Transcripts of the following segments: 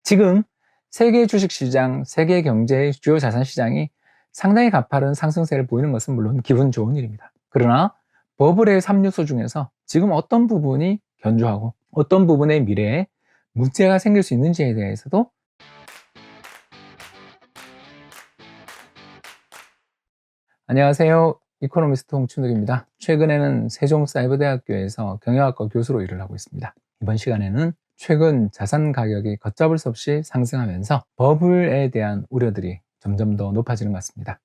지금 세계 주식시장, 세계 경제의 주요 자산시장이 상당히 가파른 상승세를 보이는 것은 물론 기분 좋은 일입니다. 그러나 버블의 3요소 중에서 지금 어떤 부분이 견조하고 어떤 부분의 미래에 문제가 생길 수 있는지에 대해서도 안녕하세요. 이코노미스트 홍춘욱입니다. 최근에는 세종사이버대학교에서 경영학과 교수로 일을 하고 있습니다. 이번 시간에는 최근 자산 가격이 걷잡을 수 없이 상승하면서 버블에 대한 우려들이 점점 더 높아지는 것 같습니다.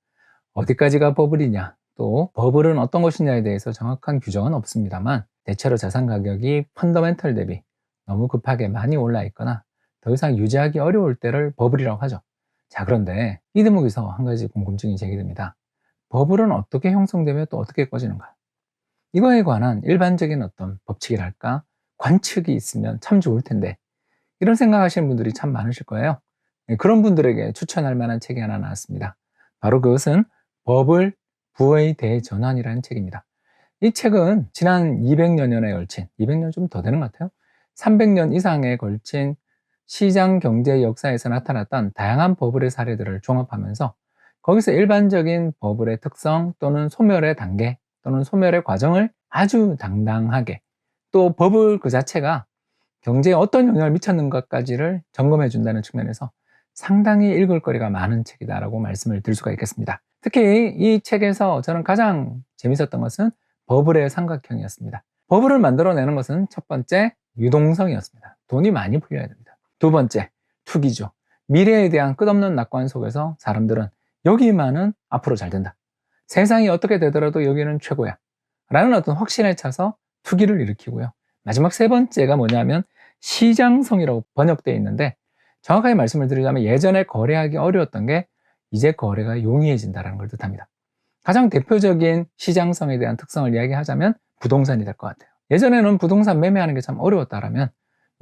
어디까지가 버블이냐, 또 버블은 어떤 것이냐에 대해서 정확한 규정은 없습니다만 대체로 자산 가격이 펀더멘털 대비 너무 급하게 많이 올라 있거나 더 이상 유지하기 어려울 때를 버블이라고 하죠. 자, 그런데 이 대목에서 한 가지 궁금증이 제기됩니다. 버블은 어떻게 형성되며 또 어떻게 꺼지는가? 이거에 관한 일반적인 어떤 법칙이랄까, 관측이 있으면 참 좋을 텐데, 이런 생각하시는 분들이 참 많으실 거예요. 그런 분들에게 추천할 만한 책이 하나 나왔습니다. 바로 그것은 버블 부의 대전환이라는 책입니다. 이 책은 지난 200여 년에 걸친, 200년 좀 더 되는 것 같아요. 300년 이상에 걸친 시장 경제 역사에서 나타났던 다양한 버블의 사례들을 종합하면서 거기서 일반적인 버블의 특성 또는 소멸의 단계 또는 소멸의 과정을 아주 당당하게, 또 버블 그 자체가 경제에 어떤 영향을 미쳤는가까지를 점검해 준다는 측면에서 상당히 읽을 거리가 많은 책이다라고 말씀을 드릴 수가 있겠습니다. 특히 이 책에서 저는 가장 재밌었던 것은 버블의 삼각형이었습니다. 버블을 만들어내는 것은 첫 번째, 유동성이었습니다. 돈이 많이 풀려야 됩니다. 두 번째, 투기죠. 미래에 대한 끝없는 낙관 속에서 사람들은 여기만은 앞으로 잘 된다, 세상이 어떻게 되더라도 여기는 최고야 라는 어떤 확신에 차서 투기를 일으키고요. 마지막 세 번째가 뭐냐면 시장성이라고 번역되어 있는데, 정확하게 말씀을 드리자면 예전에 거래하기 어려웠던 게 이제 거래가 용이해진다는 걸 뜻합니다. 가장 대표적인 시장성에 대한 특성을 이야기하자면 부동산이 될 것 같아요. 예전에는 부동산 매매하는 게 참 어려웠다라면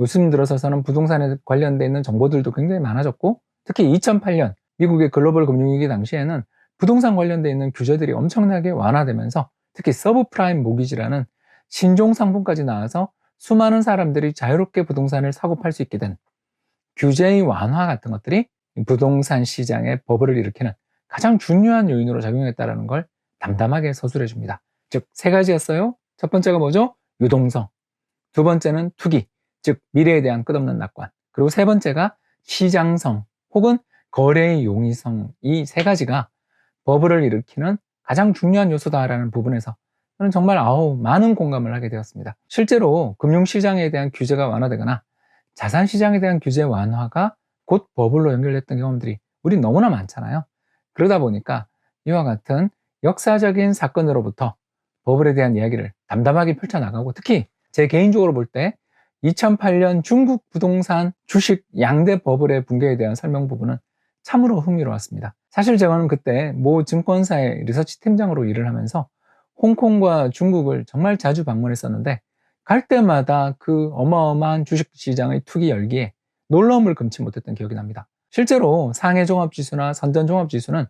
요즘 들어서서는 부동산에 관련되어 있는 정보들도 굉장히 많아졌고, 특히 2008년 미국의 글로벌 금융위기 당시에는 부동산 관련되어 있는 규제들이 엄청나게 완화되면서 특히 서브프라임 모기지라는 신종 상품까지 나와서 수많은 사람들이 자유롭게 부동산을 사고 팔 수 있게 된 규제의 완화 같은 것들이 부동산 시장의 버블을 일으키는 가장 중요한 요인으로 작용했다는 걸 담담하게 서술해 줍니다. 즉, 세 가지였어요. 첫 번째가 뭐죠? 유동성. 두 번째는 투기, 즉 미래에 대한 끝없는 낙관. 그리고 세 번째가 시장성 혹은 거래의 용이성. 이 세 가지가 버블을 일으키는 가장 중요한 요소다라는 부분에서 저는 정말 많은 공감을 하게 되었습니다. 실제로 금융시장에 대한 규제가 완화되거나 자산시장에 대한 규제 완화가 곧 버블로 연결됐던 경험들이 우리 너무나 많잖아요. 그러다 보니까 이와 같은 역사적인 사건으로부터 버블에 대한 이야기를 담담하게 펼쳐나가고, 특히 제 개인적으로 볼 때 2008년 중국 부동산 주식 양대 버블의 붕괴에 대한 설명 부분은 참으로 흥미로웠습니다. 사실 저는 그때 모 증권사의 리서치 팀장으로 일을 하면서 홍콩과 중국을 정말 자주 방문했었는데, 갈 때마다 그 어마어마한 주식시장의 투기 열기에 놀라움을 금치 못했던 기억이 납니다. 실제로 상해 종합지수나 선전 종합지수는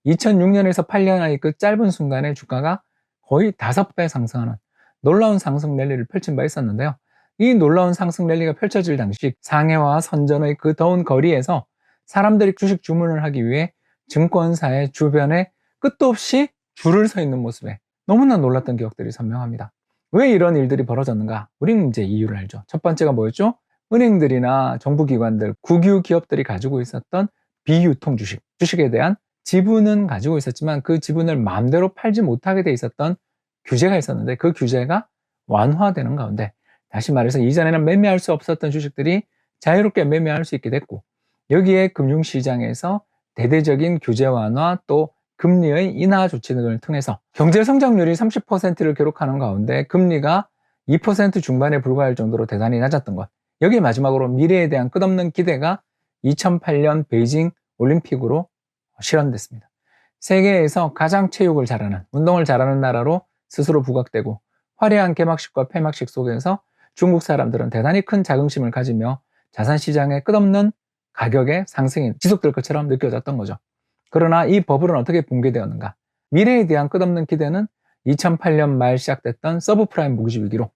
2006년에서 8년의 그 짧은 순간에 주가가 거의 5배 상승하는 놀라운 상승 랠리를 펼친 바 있었는데요. 이 놀라운 상승 랠리가 펼쳐질 당시 상해와 선전의 그 더운 거리에서 사람들이 주식 주문을 하기 위해 증권사의 주변에 끝도 없이 줄을 서 있는 모습에 너무나 놀랐던 기억들이 선명합니다. 왜 이런 일들이 벌어졌는가? 우리는 이제 이유를 알죠. 첫 번째가 뭐였죠? 은행들이나 정부기관들, 국유 기업들이 가지고 있었던 비유통 주식, 주식에 대한 지분은 가지고 있었지만 그 지분을 마음대로 팔지 못하게 돼 있었던 규제가 있었는데, 그 규제가 완화되는 가운데, 다시 말해서 이전에는 매매할 수 없었던 주식들이 자유롭게 매매할 수 있게 됐고, 여기에 금융시장에서 대대적인 규제 완화 또 금리의 인하 조치 등을 통해서 경제 성장률이 30%를 기록하는 가운데 금리가 2% 중반에 불과할 정도로 대단히 낮았던 것, 여기에 마지막으로 미래에 대한 끝없는 기대가 2008년 베이징 올림픽으로 실현됐습니다. 세계에서 가장 체육을 잘하는, 운동을 잘하는 나라로 스스로 부각되고, 화려한 개막식과 폐막식 속에서 중국 사람들은 대단히 큰 자긍심을 가지며 자산시장의 끝없는 가격의 상승이 지속될 것처럼 느껴졌던 거죠. 그러나 이 버블은 어떻게 붕괴되었는가? 미래에 대한 끝없는 기대는 2008년 말 시작됐던 서브프라임 모기지 위기로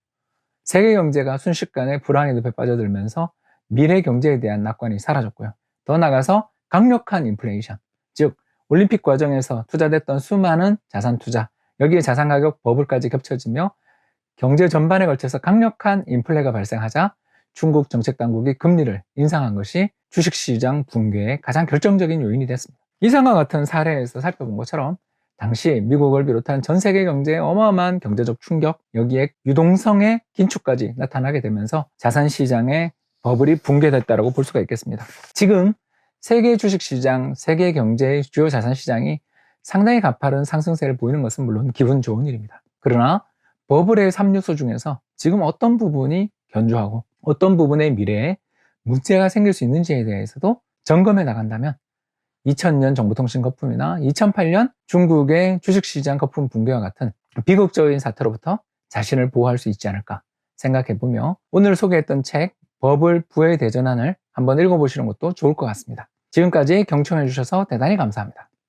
세계 경제가 순식간에 불황의 늪에 빠져들면서 미래 경제에 대한 낙관이 사라졌고요. 더 나아가서 강력한 인플레이션, 즉 올림픽 과정에서 투자됐던 수많은 자산 투자, 여기에 자산 가격 버블까지 겹쳐지며 경제 전반에 걸쳐서 강력한 인플레가 발생하자 중국 정책 당국이 금리를 인상한 것이 주식시장 붕괴의 가장 결정적인 요인이 됐습니다. 이상과 같은 사례에서 살펴본 것처럼 당시 미국을 비롯한 전 세계 경제에 어마어마한 경제적 충격, 여기에 유동성의 긴축까지 나타나게 되면서 자산시장의 버블이 붕괴됐다고 볼 수가 있겠습니다. 지금 세계 주식시장, 세계 경제의 주요 자산시장이 상당히 가파른 상승세를 보이는 것은 물론 기분 좋은 일입니다. 그러나 버블의 3요소 중에서 지금 어떤 부분이 견조하고 어떤 부분의 미래에 문제가 생길 수 있는지에 대해서도 점검해 나간다면 2000년 정보통신 거품이나 2008년 중국의 주식시장 거품 붕괴와 같은 비극적인 사태로부터 자신을 보호할 수 있지 않을까 생각해보며 오늘 소개했던 책 버블 부의 대전환을 한번 읽어보시는 것도 좋을 것 같습니다. 지금까지 경청해 주셔서 대단히 감사합니다.